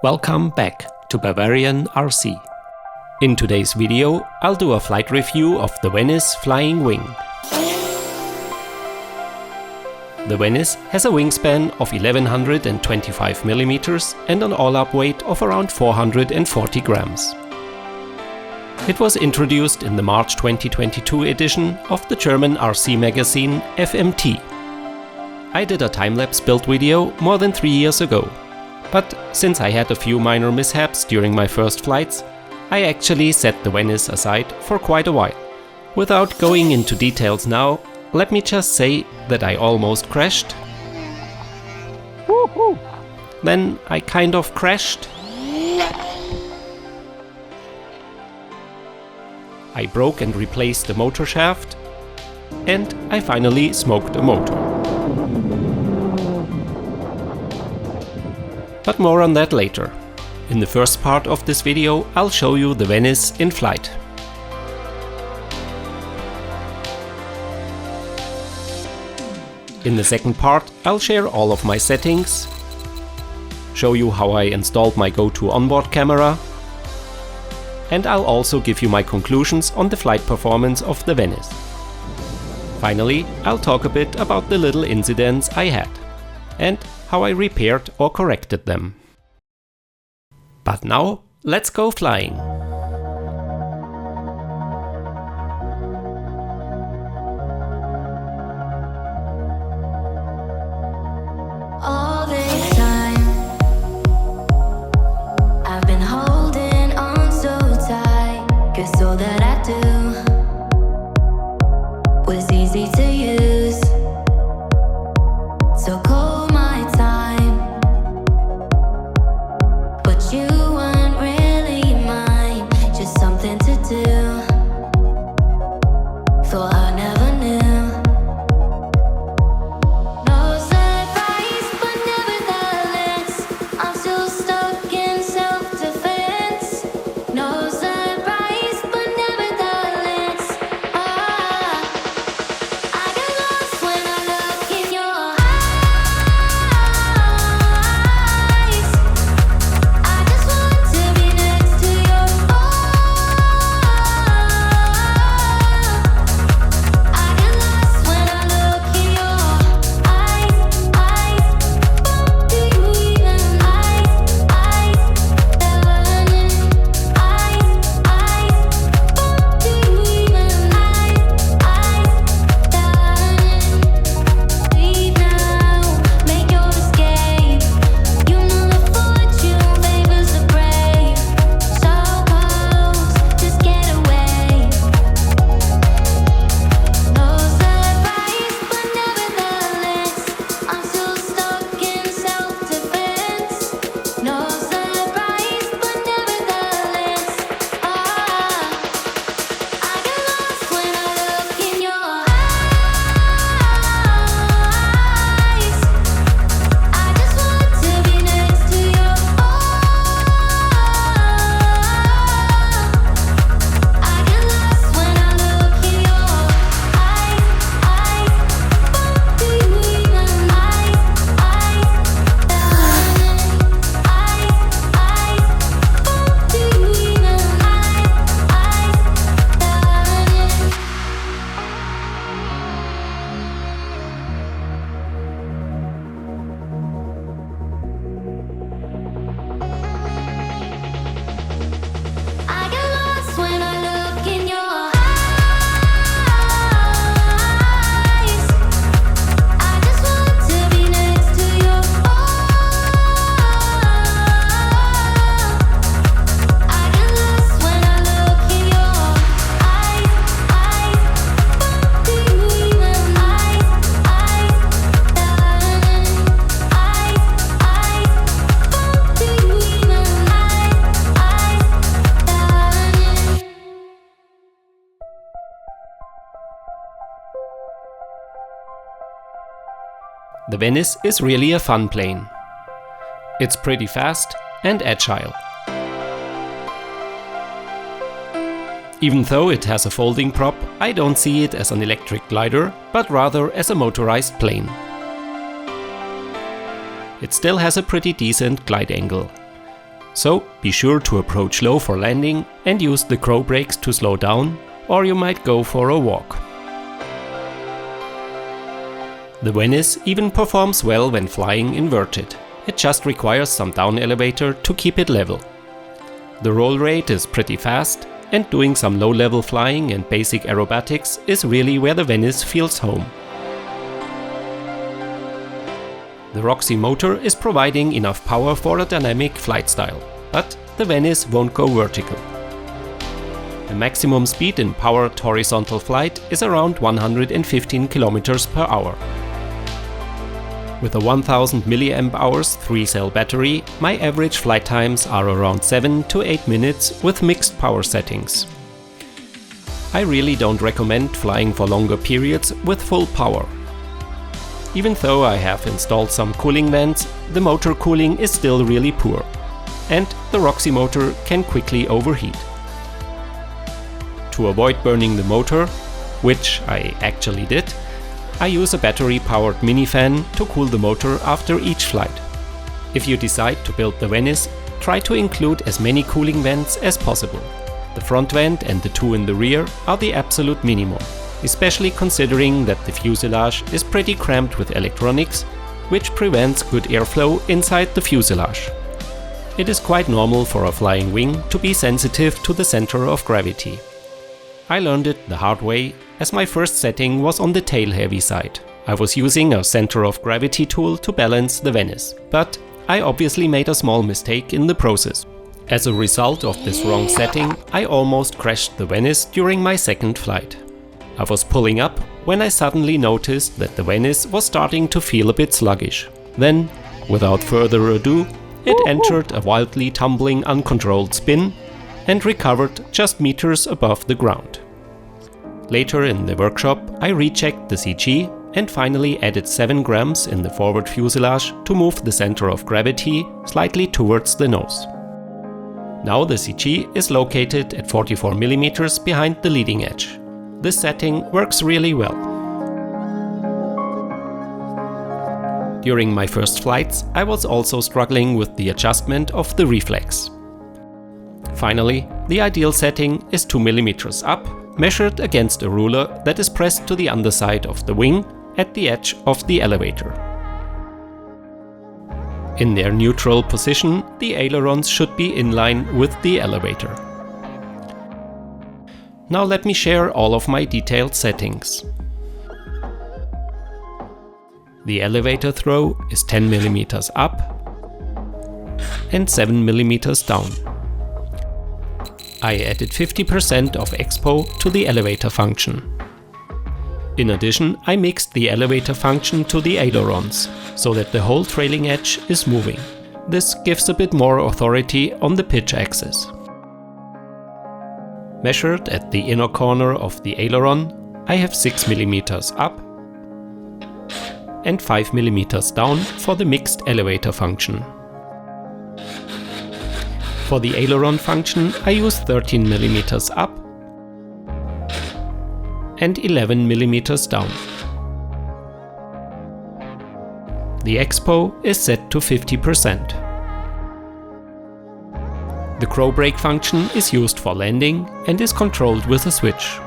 Welcome back to Bavarian RC. In today's video, I'll do a flight review of the Venice Flying Wing. The Venice has a wingspan of 1125 mm and an all-up weight of around 440 grams. It was introduced in the March 2022 edition of the German RC magazine FMT. I did a time-lapse build video more than 3 years ago, but since I had a few minor mishaps during my first flights, I actually set the Venice aside for quite a while. Without going into details now, let me just say that I almost crashed. Woohoo! Then I kind of crashed. I broke and replaced the motor shaft, and I finally smoked a motor. But more on that later. In the first part of this video, I'll show you the Venice in flight. In the second part, I'll share all of my settings, show you how I installed my go-to onboard camera, and I'll also give you my conclusions on the flight performance of the Venice. Finally, I'll talk a bit about the little incidents I had, and how I repaired or corrected them. But now, let's go flying! All this time, I've been holding on so tight, 'cause all that I do was easy to use. So call my time, but you weren't really mine, just something to do. Thought I never knew. No surprise, but nevertheless, I'm still stuck in self-defense. No surprise, but nevertheless, I get lost when I look in your eyes. I just want to be next to your I get lost when I look in your eyes. Do you even do you even leave now, make your escape. You know the fortune favors the brave. So close, just get away. No surprise, but nevertheless, I'm still stuck in self-defense. No surprise, but nevertheless, I get lost when I look in your eyes. I just want to be next to your I get lost when I look in your eyes. Do you even do you even I get lost when I look in your eyes. I just want to be next to your I get lost when I look in your eyes. Do you even do you even The Venice is really a fun plane. It's pretty fast and agile. Even though it has a folding prop, I don't see it as an electric glider, but rather as a motorized plane. It still has a pretty decent glide angle. So be sure to approach low for landing and use the crow brakes to slow down, or you might go for a walk. The Venice even performs well when flying inverted. It just requires some down elevator to keep it level. The roll rate is pretty fast, and doing some low-level flying and basic aerobatics is really where the Venice feels home. The Roxxy motor is providing enough power for a dynamic flight style, but the Venice won't go vertical. The maximum speed in powered horizontal flight is around 115 km per hour. With a 1000 mAh 3-cell battery, my average flight times are around 7 to 8 minutes with mixed power settings. I really don't recommend flying for longer periods with full power. Even though I have installed some cooling vents, the motor cooling is still really poor, and the Roxxy motor can quickly overheat. To avoid burning the motor, which I actually did, I use a battery-powered mini fan to cool the motor after each flight. If you decide to build the Venice, try to include as many cooling vents as possible. The front vent and the two in the rear are the absolute minimum, especially considering that the fuselage is pretty cramped with electronics, which prevents good airflow inside the fuselage. It is quite normal for a flying wing to be sensitive to the center of gravity. I learned it the hard way, as my first setting was on the tail-heavy side. I was using a center of gravity tool to balance the Venice, but I obviously made a small mistake in the process. As a result of this wrong setting, I almost crashed the Venice during my second flight. I was pulling up when I suddenly noticed that the Venice was starting to feel a bit sluggish. Then, without further ado, it entered a wildly tumbling uncontrolled spin and recovered just meters above the ground. Later in the workshop, I rechecked the CG and finally added 7 grams in the forward fuselage to move the center of gravity slightly towards the nose. Now the CG is located at 44 mm behind the leading edge. This setting works really well. During my first flights, I was also struggling with the adjustment of the reflex. Finally, the ideal setting is 2 mm up, measured against a ruler that is pressed to the underside of the wing at the edge of the elevator. In their neutral position, the ailerons should be in line with the elevator. Now let me share all of my detailed settings. The elevator throw is 10 mm up and 7 mm down. I added 50% of expo to the elevator function. In addition, I mixed the elevator function to the ailerons, so that the whole trailing edge is moving. This gives a bit more authority on the pitch axis. Measured at the inner corner of the aileron, I have 6 mm up and 5 mm down for the mixed elevator function. For the aileron function, I use 13 mm up and 11 mm down. The expo is set to 50%. The crow brake function is used for landing and is controlled with a switch.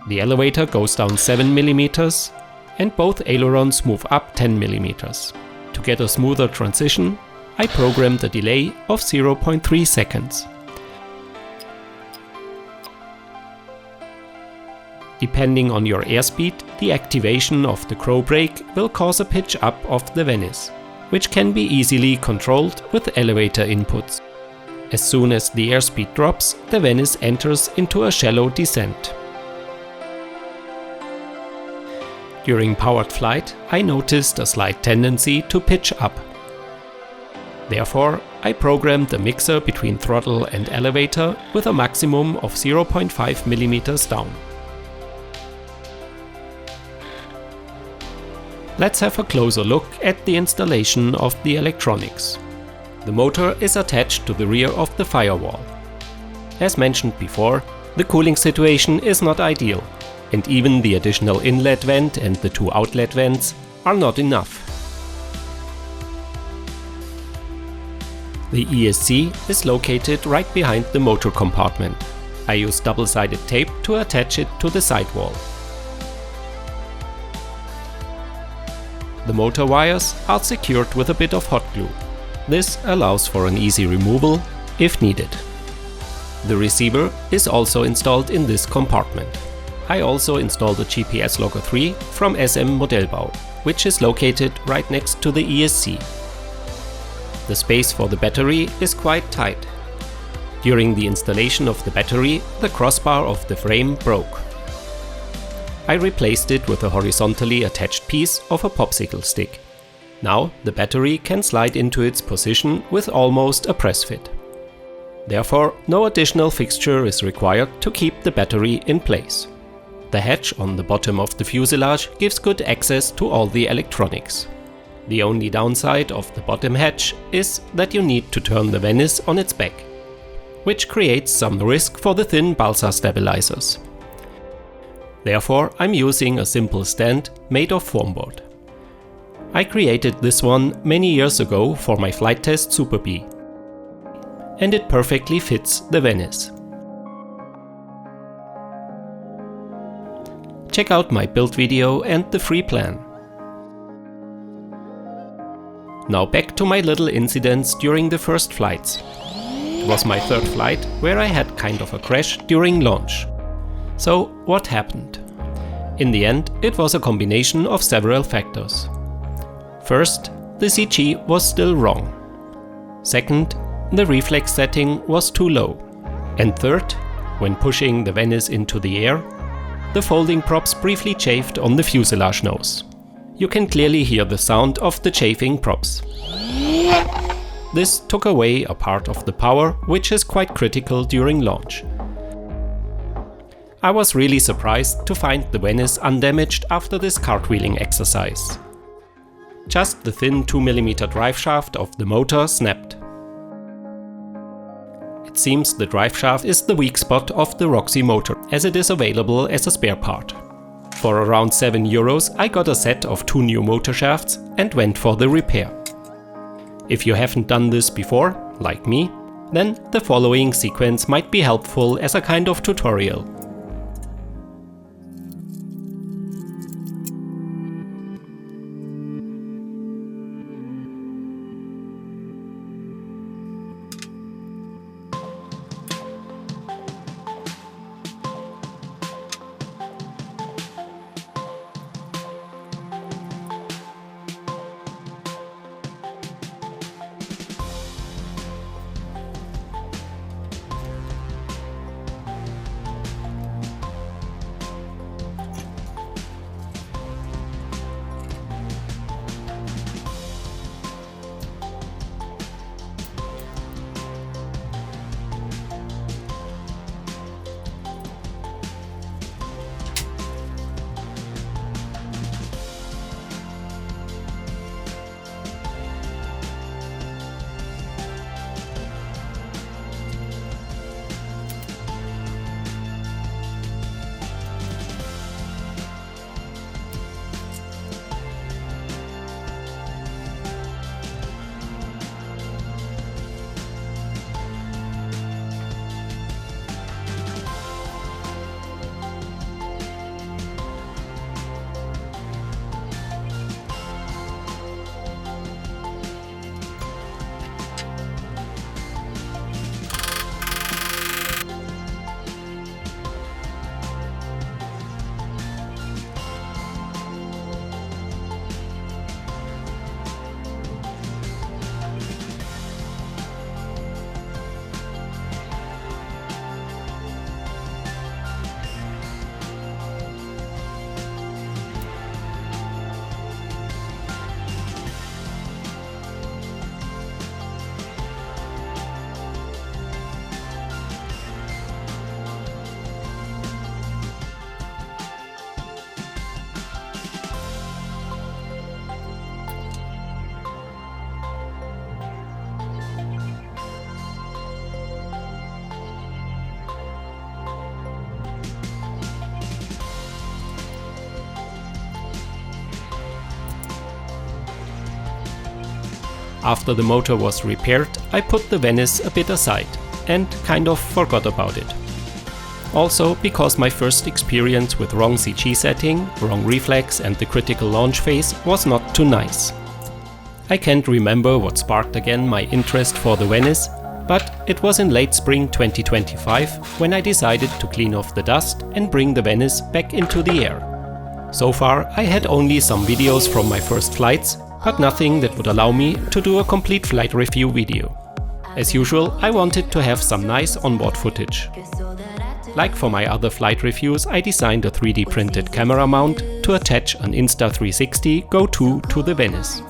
The elevator goes down 7 mm and both ailerons move up 10 mm. To get a smoother transition, I programmed a delay of 0.3 seconds. Depending on your airspeed, the activation of the crow brake will cause a pitch up of the Venice, which can be easily controlled with elevator inputs. As soon as the airspeed drops, the Venice enters into a shallow descent. During powered flight, I noticed a slight tendency to pitch up. Therefore, I programmed a mixer between throttle and elevator with a maximum of 0.5 mm down. Let's have a closer look at the installation of the electronics. The motor is attached to the rear of the firewall. As mentioned before, the cooling situation is not ideal, and even the additional inlet vent and the 2 outlet vents are not enough. The ESC is located right behind the motor compartment. I use double-sided tape to attach it to the sidewall. The motor wires are secured with a bit of hot glue. This allows for an easy removal if needed. The receiver is also installed in this compartment. I also installed a GPS Logger 3 from SM Modellbau, which is located right next to the ESC. The space for the battery is quite tight. During the installation of the battery, the crossbar of the frame broke. I replaced it with a horizontally attached piece of a popsicle stick. Now the battery can slide into its position with almost a press fit. Therefore, no additional fixture is required to keep the battery in place. The hatch on the bottom of the fuselage gives good access to all the electronics. The only downside of the bottom hatch is that you need to turn the Venice on its back, which creates some risk for the thin balsa stabilizers. Therefore, I'm using a simple stand made of foam board. I created this one many years ago for my flight test Super Bee, and it perfectly fits the Venice. Check out my build video and the free plan. Now back to my little incidents during the first flights. It was my third flight where I had kind of a crash during launch. So what happened? In the end, it was a combination of several factors. First, the CG was still wrong. Second, the reflex setting was too low. And third, when pushing the Venice into the air, the folding props briefly chafed on the fuselage nose. You can clearly hear the sound of the chafing props. This took away a part of the power, which is quite critical during launch. I was really surprised to find the Venice undamaged after this cartwheeling exercise. Just the thin 2mm driveshaft of the motor snapped. It seems the driveshaft is the weak spot of the Roxxy motor, as it is available as a spare part. For around €7 I got a set of 2 new motor shafts and went for the repair. If you haven't done this before, like me, then the following sequence might be helpful as a kind of tutorial. After the motor was repaired, I put the Venice a bit aside and kind of forgot about it. Also because my first experience with wrong CG setting, wrong reflex and the critical launch phase was not too nice. I can't remember what sparked again my interest for the Venice, but it was in late spring 2025 when I decided to clean off the dust and bring the Venice back into the air. So far I had only some videos from my first flights, but nothing that would allow me to do a complete flight review video. As usual, I wanted to have some nice onboard footage. Like for my other flight reviews, I designed a 3D printed camera mount to attach an Insta360 Go 2 to the Venice.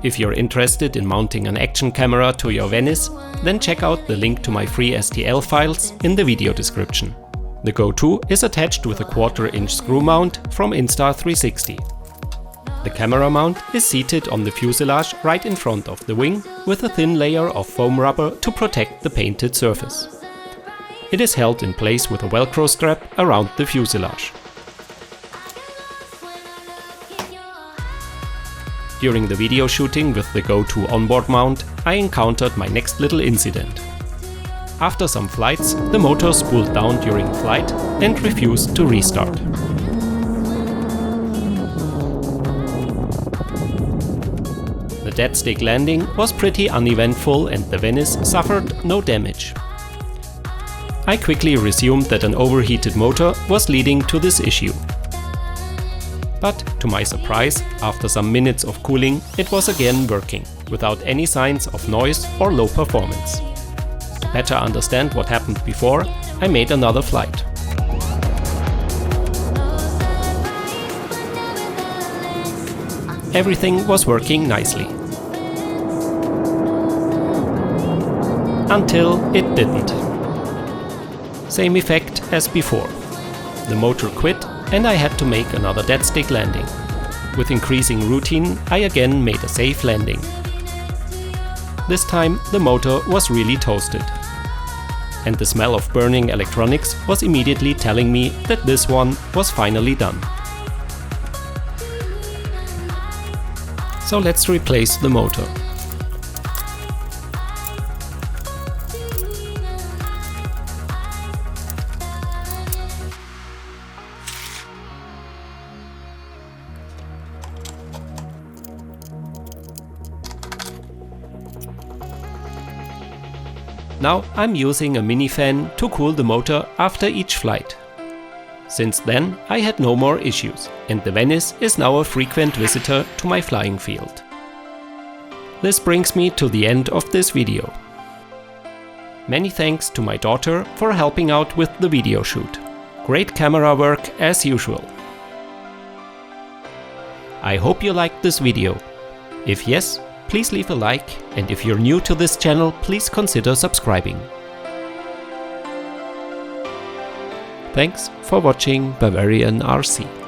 If you're interested in mounting an action camera to your Venice, then check out the link to my free STL files in the video description. The Go 2 is attached with a 1/4-inch screw mount from Insta360. The camera mount is seated on the fuselage right in front of the wing with a thin layer of foam rubber to protect the painted surface. It is held in place with a Velcro strap around the fuselage. During the video shooting with the Go 2 onboard mount, I encountered my next little incident. After some flights, the motor spooled down during flight and refused to restart. The dead stick landing was pretty uneventful and the Venice suffered no damage. I quickly resumed that an overheated motor was leading to this issue. But to my surprise, after some minutes of cooling, it was again working, without any signs of noise or low performance. To better understand what happened before, I made another flight. Everything was working nicely. Until it didn't. Same effect as before. The motor quit and I had to make another dead stick landing. With increasing routine, I again made a safe landing. This time the motor was really toasted. And the smell of burning electronics was immediately telling me that this one was finally done. So let's replace the motor. Now I'm using a mini fan to cool the motor after each flight. Since then I had no more issues and the Venice is now a frequent visitor to my flying field. This brings me to the end of this video. Many thanks to my daughter for helping out with the video shoot. Great camera work as usual. I hope you liked this video. If yes, please leave a like, and if you're new to this channel, please consider subscribing. Thanks for watching Bavarian RC.